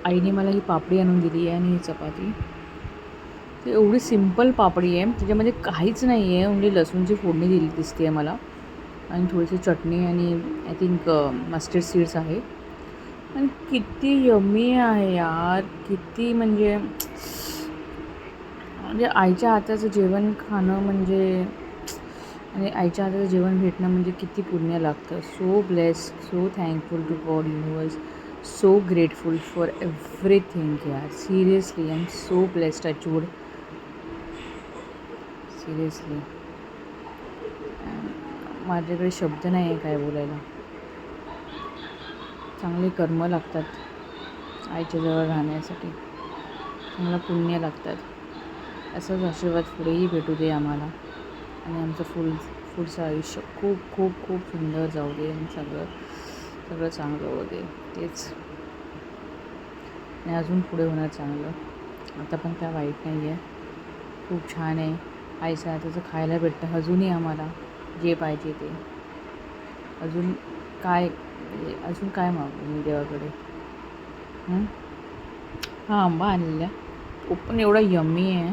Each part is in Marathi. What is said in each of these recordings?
आईने मला ही पापडी आणून दिली आहे आणि ही चपाती. ती एवढी सिंपल पापडी आहे, त्याच्यामध्ये काहीच नाही आहे, ओन्ली लसूणची फोडणी दिली दिसते आहे मला आणि थोडीशी चटणी आणि आय थिंक मस्टर्ड सीड्स आहे आणि किती यम्मी आहे यार. किती म्हणजे म्हणजे आईच्या हाताचं जेवण खाणं म्हणजे आणि आईच्या हाताचं जेवण भेटणं म्हणजे किती पुण्य लागतं. So blessed, so thankful to god universe, so grateful for everything यार. Seriously I am so blessed touch wood. Seriously माझ्याकडे शब्द नाही आहे काय बोलायला. चांगले कर्म लागतात आईच्या जवळ राहण्यासाठी, चांगलं पुण्य लागतात. असंच आशीर्वाद पुढेही भेटू दे आम्हाला आणि आमचं पुढचं आयुष्य खूप खूप खूप सुंदर जाऊ दे आणि सगळं चांगलं होऊ दे. तेच आणि अजून पुढे होणार चांगलं. आता पण काय वाईट नाही आहे, खूप छान आहे. आईच्या हाताचं खायला भेटतं अजूनही आम्हाला, जे पाहिजे ते. अजून काय म्हणजे अजून काय मागू मी देवाकडे. हा आंबा आणलेला, तो पण एवढा यम्मी आहे,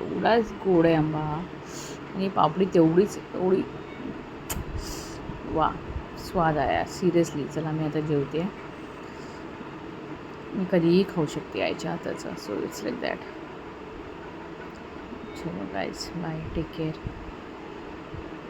एवढाच गोड आहे आंबा हा आणि पापडी तेवढीच एवढी वा स्वाद आया सिरियसली. चला मी आता जेवते. मी कधीही खाऊ शकते आईच्या हाताचं. So it's like that. चलो गाईज, बाय, टेक केअर.